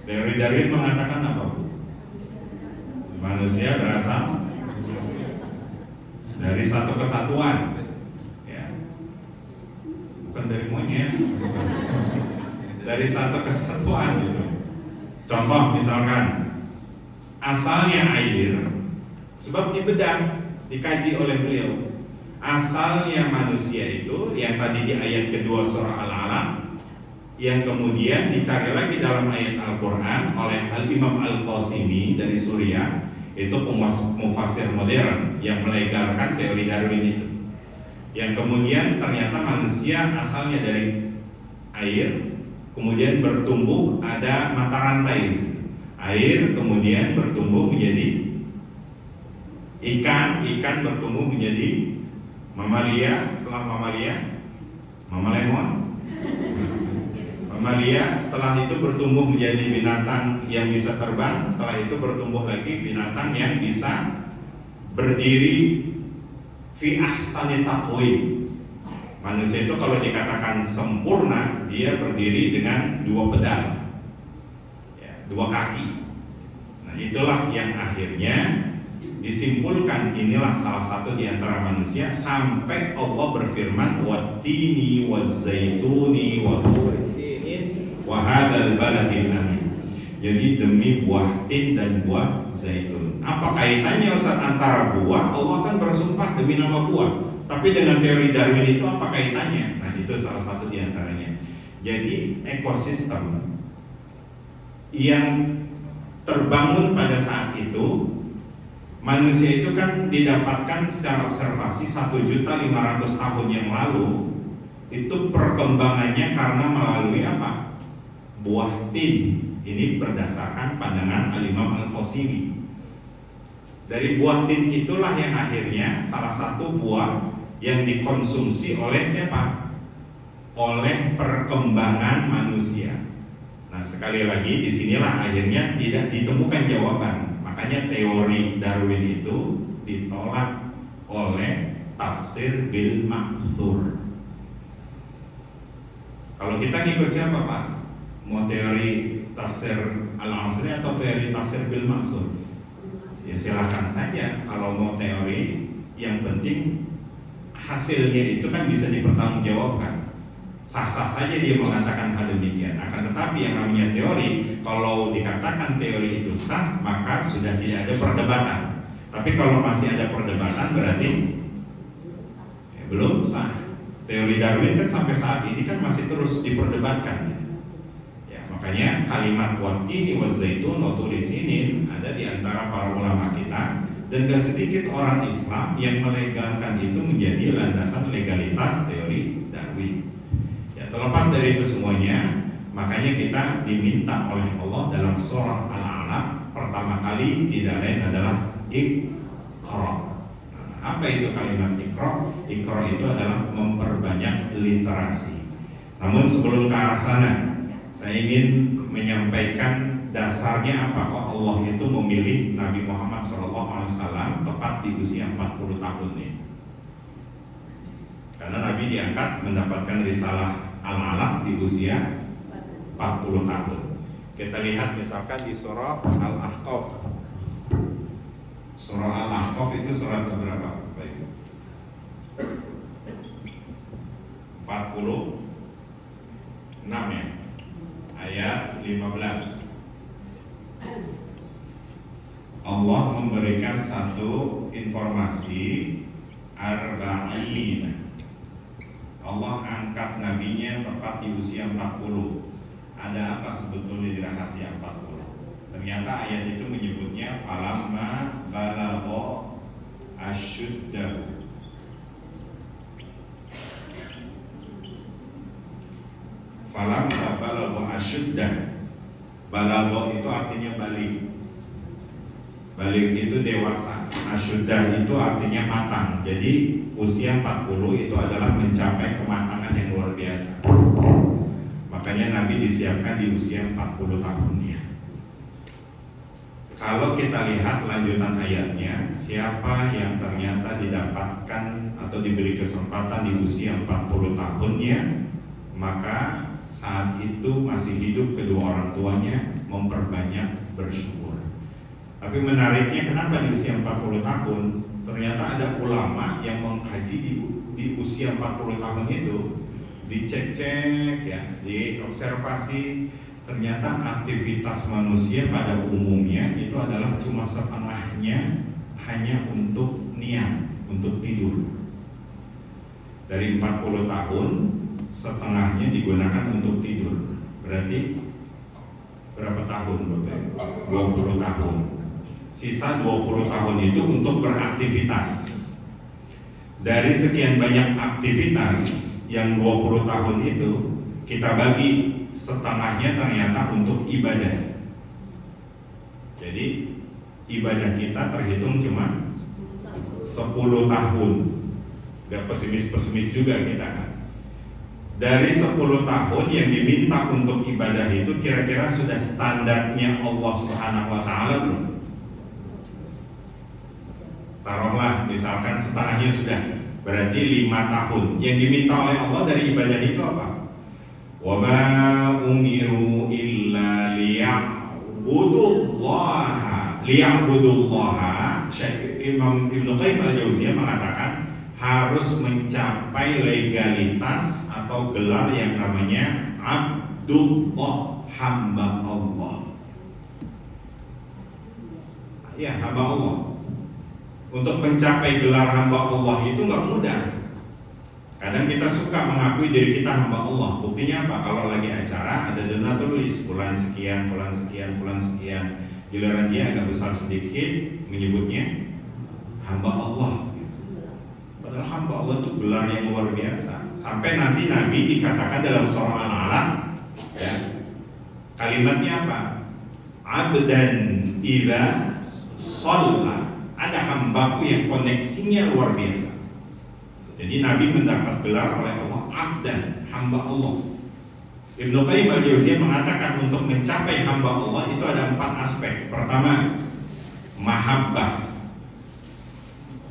[SPEAKER 1] Teori Darwin mengatakan apa, Bu? Manusia berasal dari satu kesatuan, ya. Bukan dari monyet, dari satu kesatuan gitu. Contoh misalkan asalnya air, sebab dibedah, dikaji oleh beliau. Asalnya manusia itu yang tadi di ayat kedua surah Al-Alaq, yang kemudian dicari lagi dalam ayat Al-Quran oleh Al-Imam Al-Qasimi dari Suriah, itu mufassir modern yang melegalkan teori Darwin itu. Yang kemudian ternyata manusia asalnya dari air, kemudian bertumbuh ada mata rantai air, kemudian bertumbuh menjadi ikan bertumbuh menjadi mamalia, setelah mamalia mamalemon, mamalia setelah itu bertumbuh menjadi binatang yang bisa terbang, setelah itu bertumbuh lagi binatang yang bisa berdiri fi ahsani taqwim. Manusia itu kalau dikatakan sempurna, dia berdiri dengan dua pedal, ya, dua kaki. Nah itulah yang akhirnya disimpulkan inilah salah satu di antara manusia, sampai Allah berfirman wattini wazzaituni wa turi sinin wa hadzal baladil amin. Jadi demi buah tin dan buah zaitun. Apa kaitannya Ustaz antara buah? Allah kan bersumpah demi nama buah. Tapi dengan teori Darwin itu apa kaitannya? Nah itu salah satu di antaranya. Jadi ekosistem yang terbangun pada saat itu, manusia itu kan didapatkan secara observasi 1.500.000 tahun yang lalu. Itu perkembangannya karena melalui apa? Buah tin Ini berdasarkan pandangan Al-Imam Al-Qasimi. Dari buah tin itulah yang akhirnya salah satu buah yang dikonsumsi oleh siapa? Oleh perkembangan manusia. Nah, sekali lagi disinilah akhirnya tidak ditemukan jawaban. Makanya teori Darwin itu ditolak oleh tafsir bil ma'thur. Kalau kita ngikut siapa, Pak? Mau teori tafsir al-asri atau teori tafsir bil ma'thur? Ya silakan saja. Kalau mau teori, yang penting hasilnya itu kan bisa dipertanggungjawabkan. Sah-sah saja dia mengatakan hal demikian. Akan tetapi yang namanya teori, kalau dikatakan teori itu sah, maka sudah tidak ada perdebatan. Tapi kalau masih ada perdebatan berarti ya, belum sah. Teori Darwin kan sampai saat ini kan masih terus diperdebatkan. Ya, makanya kalimat watini wazaitun wa turi sinin ada di antara para ulama kita, dan gak sedikit orang Islam yang melegalkan itu menjadi landasan legalitas teori Darwin. Ya, terlepas dari itu semuanya, makanya kita diminta oleh Allah dalam surah Al-Alaq pertama kali tidak lain adalah Iqra. Apa itu kalimat Iqra? Iqra itu adalah memperbanyak literasi. Namun sebelum ke arah sana, saya ingin menyampaikan dasarnya apa kok Allah itu memilih Nabi Muhammad SAW tepat di usia 40 tahun ini. Karena Nabi diangkat mendapatkan risalah Al-Alaq di usia 40 tahun. Kita lihat misalkan di surah Al-Ahqaf. Surah Al-Ahqaf itu surat keberapa? 46 ya. Ayat 15. Allah memberikan satu informasi arba'in. Allah angkat nabinya tepat di usia 40. Ada apa sebetulnya di rahasia 40? Ternyata ayat itu menyebutnya falamma balagha asyuddahu. Falamma balagha asyuddahu. Balagha itu artinya balik. Balik itu dewasa. Asyuddah itu artinya matang. Jadi usia 40 itu adalah mencapai kematangan yang luar biasa. Makanya Nabi disiapkan di usia 40 tahunnya. Kalau kita lihat lanjutan ayatnya, siapa yang ternyata didapatkan atau diberi kesempatan di usia 40 tahunnya, maka saat itu masih hidup kedua orang tuanya, memperbanyak bersyukur. Tapi menariknya, kenapa di usia 40 tahun? Ternyata ada ulama yang mengkaji di usia 40 tahun itu, dicek-cek ya, diobservasi, ternyata aktivitas manusia pada umumnya itu adalah cuma setengahnya hanya untuk niat, untuk tidur. Dari 40 tahun, setengahnya digunakan untuk tidur. Berarti berapa tahun? 20 tahun. Sisa 20 tahun itu untuk beraktivitas. Dari sekian banyak aktivitas yang 20 tahun itu, kita bagi setengahnya ternyata untuk ibadah. Jadi ibadah kita terhitung cuma 10 tahun. Gak pesimis-pesimis juga kita kan. Dari 10 tahun yang diminta untuk ibadah itu kira-kira sudah standarnya Allah Subhanahu wa Ta'ala belum? Taruhlah misalkan setengahnya sudah, berarti 5 tahun. Yang diminta oleh Allah dari ibadah itu apa? Wa ma umiru illa liya'budullaha. Imam Ibnu Qayyim al-Jauziyah mengatakan harus mencapai legalitas atau gelar yang namanya Abdullah, hamba Allah. Ya, hamba Allah. Untuk mencapai gelar hamba Allah itu nggak mudah. Kadang kita suka mengakui diri kita hamba Allah. Buktinya apa? Kalau lagi acara ada dana tulis bulan sekian, bulan sekian, bulan sekian. Giliran dia agak besar sedikit menyebutnya hamba Allah. Padahal hamba Allah itu gelar yang luar biasa. Sampai nanti Nabi dikatakan dalam surah Al-Alaq, ya, kalimatnya apa? abdan idza shalla. Ada hambaku yang koneksinya luar biasa. Jadi Nabi mendapat gelar oleh Allah abdan, hamba Allah. Ibnu Qayyim al-Jauziyah mengatakan untuk mencapai hamba Allah itu ada 4 aspek. Pertama, mahabbah,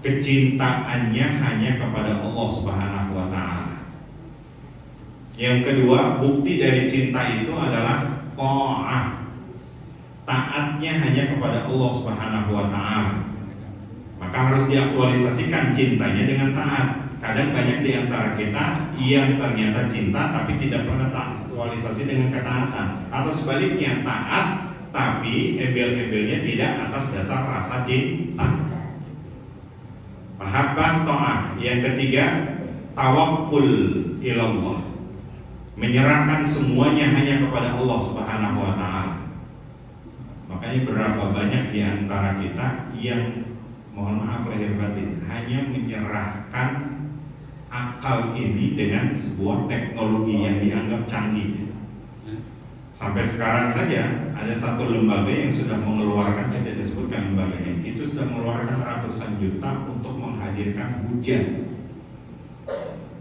[SPEAKER 1] kecintaannya hanya kepada Allah Subhanahu wa taala. Yang kedua, bukti dari cinta itu adalah ta'ah, taatnya hanya kepada Allah Subhanahu wa taala. Maka harus diaktualisasikan cintanya dengan taat. Kadang banyak di antara kita yang ternyata cinta tapi tidak pernah aktualisasi dengan ketaatan, atau sebaliknya taat tapi embel-embelnya tidak atas dasar rasa cinta. Mahabbah ta'ah. Yang ketiga, tawakkul ilallah, menyerahkan semuanya hanya kepada Allah Subhanahu wa taala. Makanya berapa banyak di antara kita yang mohon maaf lahir batin hanya menyerahkan akal ini dengan sebuah teknologi yang dianggap canggih. Sampai sekarang saja ada satu lembaga yang sudah mengeluarkan, tidak disebutkan lembaganya, itu sudah mengeluarkan ratusan juta untuk menghadirkan hujan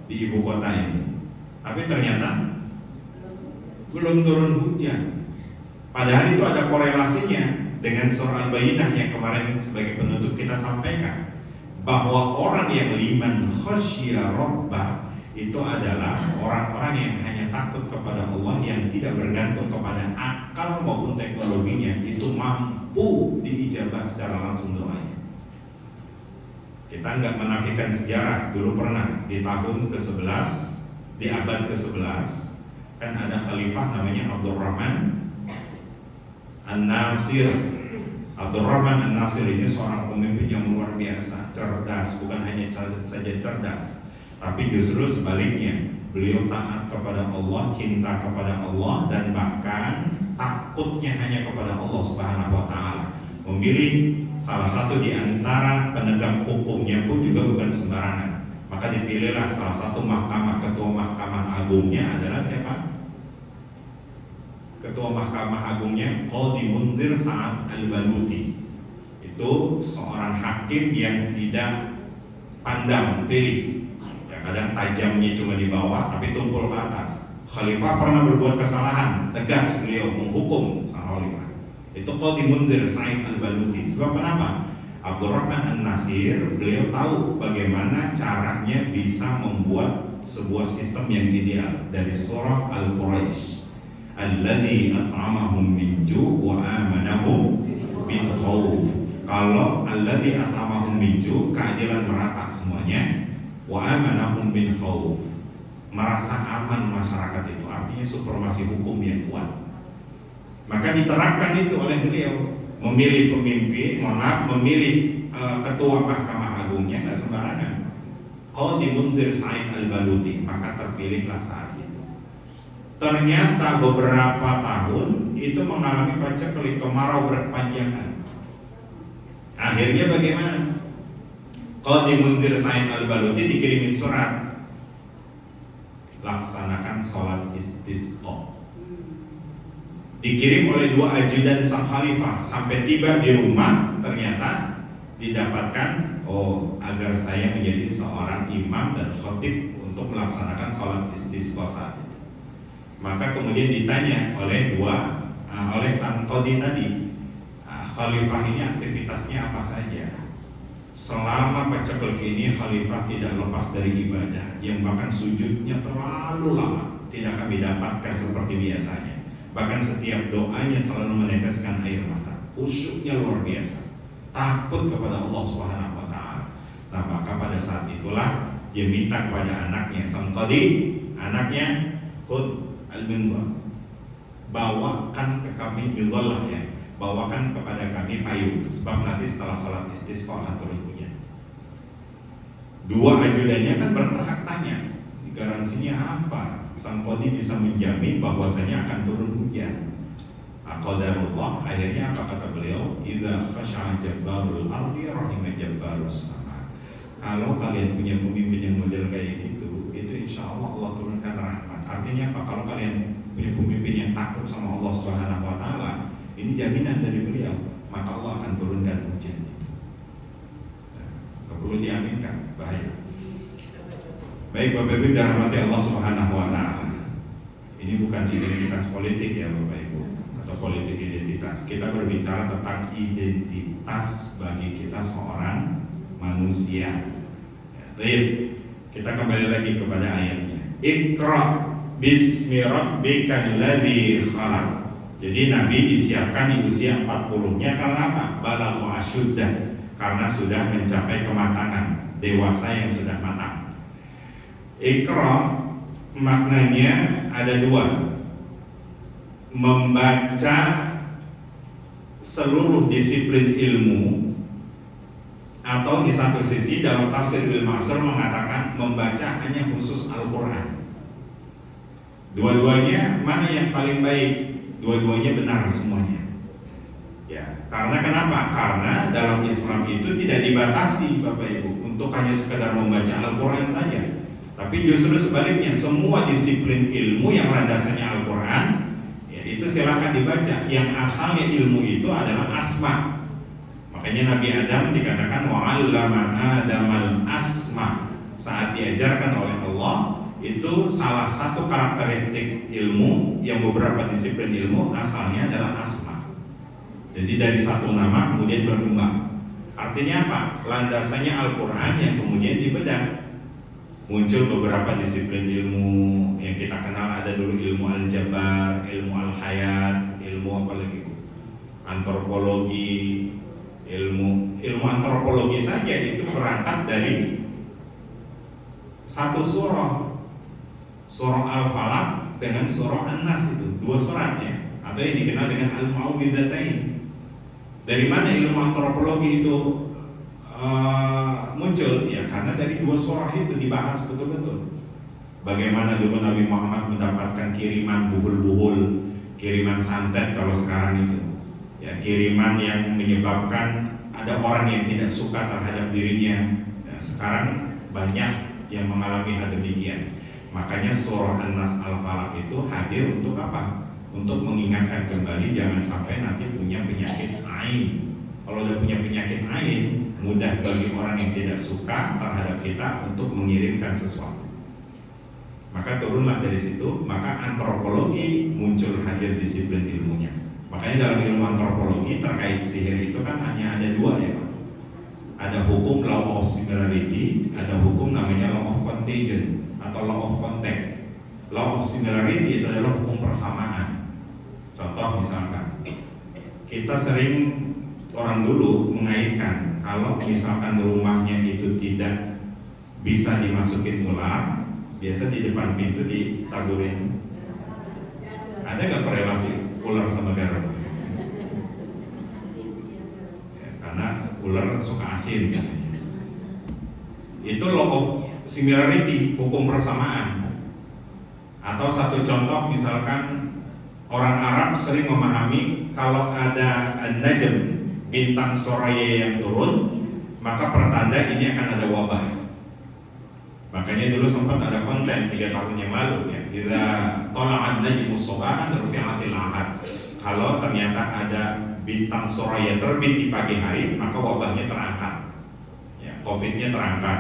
[SPEAKER 1] di ibu kota ini. Tapi ternyata belum turun hujan. Padahal itu ada korelasinya dengan surah Al-Bayyinah yang kemarin sebagai penutup kita sampaikan, bahwa orang yang liman khasyiya rabbah itu adalah orang-orang yang hanya takut kepada Allah, yang tidak bergantung kepada akal maupun teknologinya, itu mampu diijabah secara langsung doanya. Kita nggak menafikan sejarah, dulu pernah di tahun ke-11, di abad ke-11 kan ada khalifah namanya Abdurrahman An-Nasir. Abdurrahman An-Nasir ini seorang pemimpin yang luar biasa, cerdas, bukan hanya saja cerdas, tapi justru sebaliknya, beliau taat kepada Allah, cinta kepada Allah, dan bahkan takutnya hanya kepada Allah Subhanahu wa taala. Memilih salah satu di antara penegak hukumnya pun juga bukan sembarangan. Maka dipilihlah salah satu mahkamah, ketua mahkamah agungnya adalah siapa? Ketua Mahkamah Agungnya Qadhi Munzir Sa'ad Al-Baluti. Itu seorang hakim yang tidak pandang pilih, ya, kadang tajamnya cuma di bawah tapi tumpul ke atas. Khalifah pernah berbuat kesalahan, tegas beliau menghukum sang khalifah. Itu Qadhi Munzir Sa'ad Al-Baluti. Sebab kenapa? Abdurrahman An-Nasir, beliau tahu bagaimana caranya bisa membuat sebuah sistem yang ideal dari surah Al-Quraisy, alladzi at'amahum min ju' wa amanahum min khauf. Kalau alladzi at'amahum min ju', keadilan merata semuanya, wa amanahum min khauf, merasa aman masyarakat itu, artinya supremasi hukum yang kuat. Maka diterapkan itu oleh beliau, memilih pemimpin, memilih ketua Mahkamah Agungnya nggak sembarangan, Qadhi Munzir Sa'id Al-Baluti. Maka terpilihlah saat itu. Ternyata beberapa tahun itu mengalami paceklik, kemarau berkepanjangan. Akhirnya bagaimana? Qadhi Munzir Sa'id Al-Baluti dikirimin surat, laksanakan sholat istisqa. Dikirim oleh 2 ajudan sang khalifah. Sampai tiba di rumah, ternyata didapatkan, agar saya menjadi seorang imam dan khotib untuk melaksanakan sholat istisqa saat itu. Maka kemudian ditanya oleh sang qadhi tadi, khalifah ini aktivitasnya apa saja? Selama paceklik ini khalifah tidak lepas dari ibadah, yang bahkan sujudnya terlalu lama, tidak kami dapatkan seperti biasanya. Bahkan setiap doanya selalu meneteskan air mata, khusyuknya luar biasa, takut kepada Allah Subhanahu wa taala. Nah, maka pada saat itulah dia minta kepada anaknya, sang qadhi, anaknya, khudh al-minzal, bawakan ke kami mizallah, ya, bawakan kepada kami payung, sebab nanti setelah sholat istisqa akan turun hujan. 2 ajudannya kan bertahap tanya, garansinya apa? Sang qadhi bisa menjamin bahwasanya akan turun hujan. Qadarullah. Akhirnya apa kata beliau? Idza khasha'a jabbarul ardi rahima jabbarus sama. Kalau kalian punya pemimpin yang model kayak gitu, itu insya Allah Allah turunkan rahmat. Artinya apa? Kalau kalian punya pemimpin yang takut sama Allah Subhanahu wa taala, Ini jaminan dari beliau, maka Allah akan turunkan hujan. Nggak perlu diaminkan, bahaya. Baik Bapak Ibu dirahmati Allah Subhanahu wa Ta'ala. Ini bukan identitas politik ya Bapak Ibu, atau politik identitas. Kita berbicara tentang identitas bagi kita seorang manusia. Baik, kita kembali lagi kepada ayatnya. Iqra bismi rabbikal ladzi khalaq. Jadi Nabi disiapkan di usia 40-nya karena apa? Balagha asyuddah, karena sudah mencapai kematangan, dewasa yang sudah matang. Iqra maknanya ada dua. Membaca seluruh disiplin ilmu, atau di satu sisi dalam tafsir Ibnu Mansur mengatakan membaca hanya khusus Al-Quran. Dua-duanya mana yang paling baik? Dua-duanya benar semuanya. Ya, karena kenapa? Karena dalam Islam itu tidak dibatasi Bapak Ibu untuk hanya sekedar membaca Al-Quran saja. Tapi justru sebaliknya, semua disiplin ilmu yang landasannya Al-Quran, ya, itu silakan dibaca. Yang asalnya ilmu itu adalah asma. Makanya Nabi Adam dikatakan wa'allama Adamal asma. Saat diajarkan oleh Allah, itu salah satu karakteristik ilmu yang beberapa disiplin ilmu asalnya adalah asma. Jadi dari satu nama kemudian berkembang. Artinya apa? Landasannya Al-Quran yang kemudian dibedah. Muncul beberapa disiplin ilmu yang kita kenal, ada dulu ilmu Al-Jabar, ilmu Al-Hayat, ilmu apa lagi? Antropologi. Ilmu antropologi saja itu berangkat dari satu surah Al-Falaq dengan surah An-Nas, itu dua surat ya, atau yang dikenal dengan Al-Mu'awwidzatain. Dari mana ilmu antropologi itu muncul? Ya karena dari dua surah itu dibahas betul-betul. Bagaimana dulu Nabi Muhammad mendapatkan kiriman buhul-buhul, kiriman santet kalau sekarang itu, ya, kiriman yang menyebabkan ada orang yang tidak suka terhadap dirinya. Ya, sekarang banyak yang mengalami hal demikian. Makanya surah An-Nas Al-Falaq itu hadir untuk apa? Untuk mengingatkan kembali jangan sampai nanti punya penyakit ain. Kalau udah punya penyakit ain, mudah bagi orang yang tidak suka terhadap kita untuk mengirimkan sesuatu. Maka turunlah dari situ, maka antropologi muncul, hadir disiplin ilmunya. Makanya dalam ilmu antropologi terkait sihir itu kan hanya ada dua ya. Ada hukum law of similarity, ada hukum namanya law of contagion atau law of contact. Law of similarity itu adalah hukum persamaan. Contoh misalkan, kita sering orang dulu mengaitkan kalau misalkan rumahnya itu tidak bisa dimasukin ular, biasa di depan pintu ditaburin. Ada nggak korelasi ular sama garam? Ya, karena ular suka asin katanya. Itu law of similarity, hukum persamaan. Atau satu contoh misalkan orang Arab sering memahami kalau ada najm, bintang Suraya yang turun, maka pertanda ini akan ada wabah. Makanya dulu sempat ada konten 3 tahun yang lalu ya, idza tala'an najmu sobahan rufi'atil ahad. Kalau ternyata ada bintang Suraya terbit di pagi hari, maka wabahnya terangkat, ya, COVID-nya terangkat.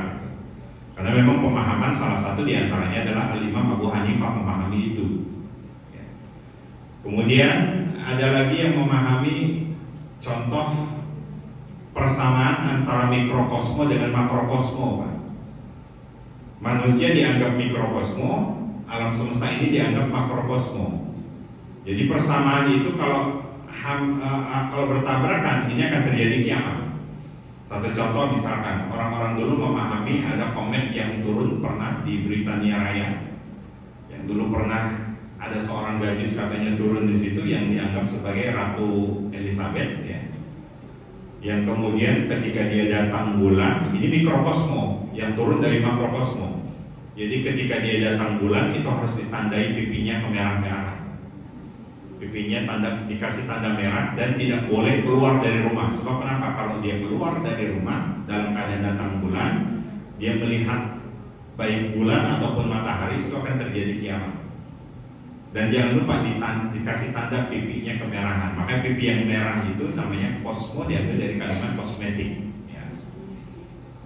[SPEAKER 1] Karena memang pemahaman salah satu diantaranya adalah Al-Imam Abu Hanifah memahami itu. Ya. Kemudian ada lagi yang memahami contoh persamaan antara mikrokosmo dengan makrokosmo, Pak. Manusia dianggap mikrokosmo, alam semesta ini dianggap makrokosmo. Jadi persamaan itu kalau bertabrakan ini akan terjadi kiamat. Satu contoh misalkan orang-orang dulu memahami ada komet yang turun pernah di Britania Raya, yang dulu pernah ada seorang gadis katanya turun di situ yang dianggap sebagai Ratu Elizabeth ya. Yang kemudian ketika dia datang bulan, ini mikrokosmo yang turun dari makrokosmo. Jadi ketika dia datang bulan itu harus ditandai pipinya kemerah-merahan. Pipinya dikasih tanda merah dan tidak boleh keluar dari rumah. Sebab kenapa? Kalau dia keluar dari rumah dalam keadaan datang bulan, dia melihat baik bulan ataupun matahari, itu akan terjadi kiamat. Dan jangan lupa dikasih tanda pipinya kemerahan. Maka pipi yang merah itu namanya kosmo, diambil dari kalimat kosmetik. Ya.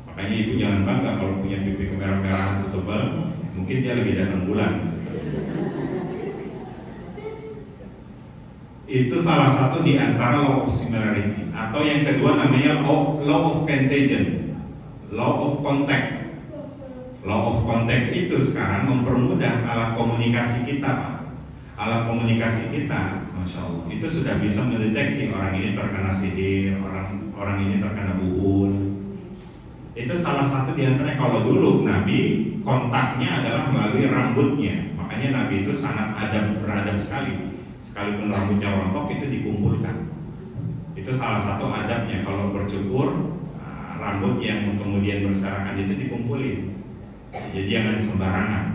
[SPEAKER 1] Makanya ibu jangan bangga kalau punya pipi kemerah-merahan itu tebal, mungkin dia lagi datang bulan. Itu salah satu di antara law of similarity. Atau yang kedua namanya law of contagion, law of contact. Law of contact itu sekarang mempermudah alat komunikasi kita, Pak. Alat komunikasi kita, Masya Allah, itu sudah bisa mendeteksi orang ini terkena sihir, orang ini terkena buhul. Itu salah satu di antaranya. Kalau dulu Nabi kontaknya adalah melalui rambutnya, makanya Nabi itu sangat beradab sekali. Sekalipun rambutnya rontok itu dikumpulkan. Itu salah satu adabnya. Kalau bercukur, rambut yang kemudian berserakan itu dikumpulin. Jadi jangan sembarangan.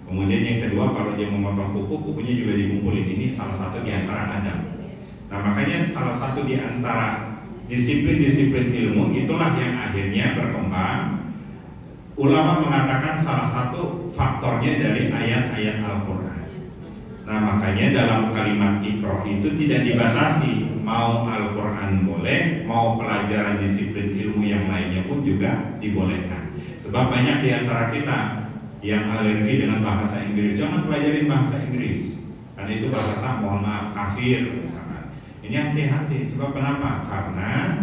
[SPEAKER 1] Kemudian yang kedua, kalau dia memotong kuku, kukunya juga dikumpulin. Ini salah satu di antara adab. Nah, makanya salah satu di antara disiplin-disiplin ilmu itulah yang akhirnya berkembang. Ulama mengatakan salah satu faktornya dari ayat-ayat Al-Quran. Nah, makanya dalam kalimat Iqra itu tidak dibatasi. Mau Al-Quran boleh, mau pelajaran disiplin ilmu yang lainnya pun juga dibolehkan. Sebab banyak di antara kita yang alergi dengan bahasa Inggris, jangan pelajarin bahasa Inggris karena itu bahasa, mohon maaf, kafir misalkan. Ini hati-hati. Sebab kenapa? Karena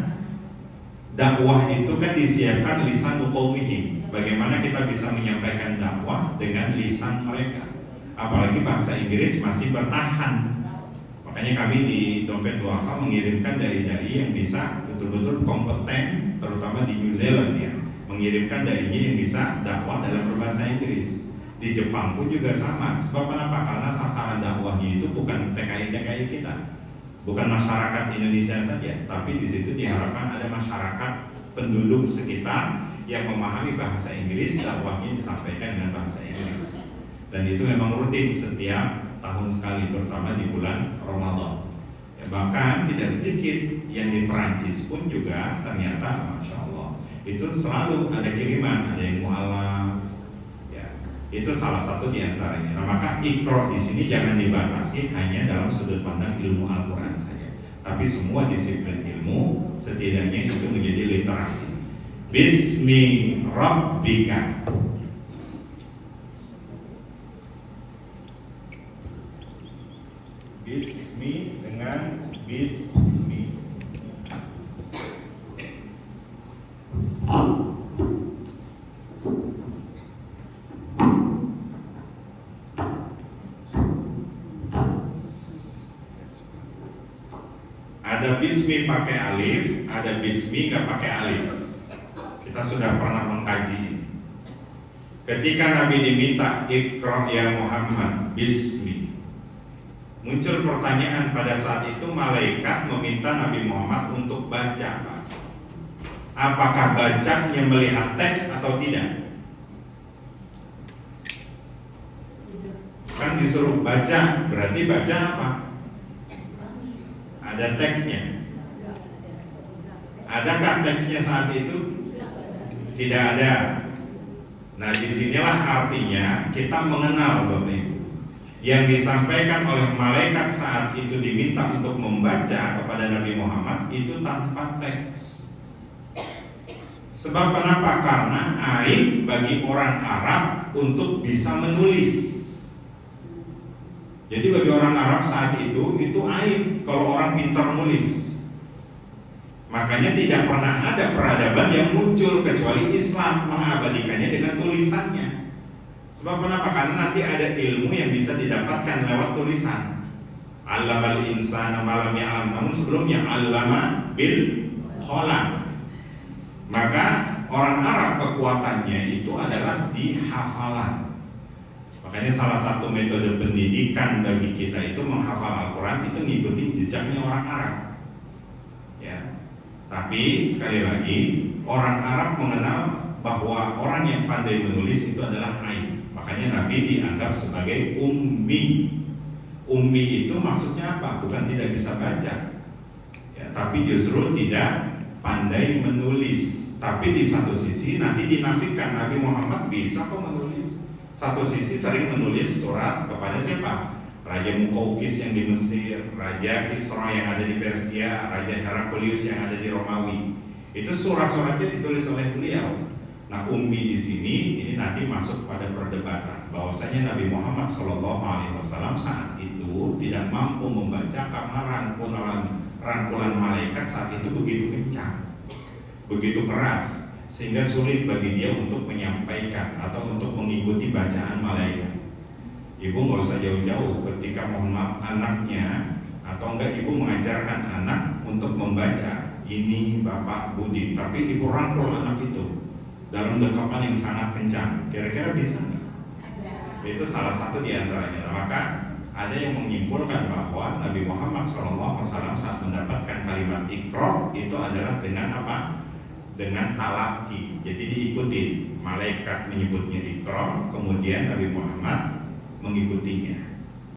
[SPEAKER 1] dakwah itu kan disiapkan lisan qaumihim. Bagaimana kita bisa menyampaikan dakwah dengan lisan mereka? Apalagi bahasa Inggris masih bertahan. Makanya kami di Dompet Duafa mengirimkan dai-dai yang bisa betul-betul kompeten, terutama di New Zealand ya, mengirimkan dai-nya yang bisa dakwah dalam berbahasa Inggris. Di Jepang pun juga sama. Sebab kenapa? Karena sasaran dakwahnya itu bukan TKI-TKI kita, bukan masyarakat Indonesia saja, tapi di situ diharapkan ada masyarakat penduduk sekitar yang memahami bahasa Inggris, dakwahnya disampaikan dengan bahasa Inggris. Dan itu memang rutin setiap tahun sekali, terutama di bulan Ramadan. Ya, bahkan tidak sedikit yang di Perancis pun juga ternyata, Masya Allah, itu selalu ada kiriman, ada yang mu'alaf. Ya, itu salah satu di antaranya. Nah, maka Iqra di sini jangan dibatasi hanya dalam sudut pandang ilmu Al-Quran saja, tapi semua disiplin ilmu setidaknya itu menjadi literasi. Bismi Rabbika. Bismi dengan bismi. Ada bismi pakai alif, ada bismi nggak pakai alif. Kita sudah pernah mengkaji. Ketika Nabi diminta Iqra ya Muhammad bismi, muncul pertanyaan pada saat itu, malaikat meminta Nabi Muhammad untuk baca. Apakah bacanya melihat teks atau tidak? Kan disuruh baca, berarti baca apa? Ada teksnya. Adakah teksnya saat itu? Tidak ada. Nah, disinilah artinya kita mengenal Bapak Ibu. Yang disampaikan oleh malaikat saat itu diminta untuk membaca kepada Nabi Muhammad itu tanpa teks. Sebab kenapa? Karena aib bagi orang Arab untuk bisa menulis. Jadi bagi orang Arab saat itu aib kalau orang pintar nulis. Makanya tidak pernah ada peradaban yang muncul kecuali Islam mengabadikannya dengan tulisannya. Sebab kenapa? Karena nanti ada ilmu yang bisa didapatkan lewat tulisan. Allamal insana ma lam ya'lam. Namun sebelumnya allama bil qalam. Maka orang Arab kekuatannya itu adalah di hafalan. Makanya salah satu metode pendidikan bagi kita itu menghafal Al-Quran itu ngikutin jejaknya orang Arab. Ya. Tapi sekali lagi orang Arab mengenal bahwa orang yang pandai menulis itu adalah aib. Makanya Nabi dianggap sebagai ummi. Ummi itu maksudnya apa? Bukan tidak bisa baca, ya, tapi justru tidak pandai menulis. Tapi di satu sisi nanti dinafikan Nabi Muhammad bisa kok menulis. Satu sisi sering menulis surat kepada siapa? Raja Mukaukis yang di Mesir, Raja Kisra yang ada di Persia, Raja Heraklius yang ada di Romawi. Itu surat-suratnya ditulis oleh beliau. Nah, ummi di sini ini nanti masuk pada perdebatan bahwasanya Nabi Muhammad SAW saat itu tidak mampu membaca karena rangkulan malaikat saat itu begitu kencang, begitu keras, sehingga sulit bagi dia untuk menyampaikan atau untuk mengikuti bacaan malaikat. Ibu nggak usah jauh-jauh ketika mohon maaf anaknya atau enggak ibu mengajarkan anak untuk membaca ini Bapak Budi, tapi ibu rangkul anak itu dalam dekapan yang sangat kencang, kira-kira bisa nggak? Itu salah satu di antaranya. Maka ada yang menyimpulkan bahwa Nabi Muhammad SAW saat mendapatkan kalimat Iqra itu adalah dengan apa? Dengan talaki. Jadi diikuti, malaikat menyebutnya Iqra, kemudian Nabi Muhammad mengikutinya.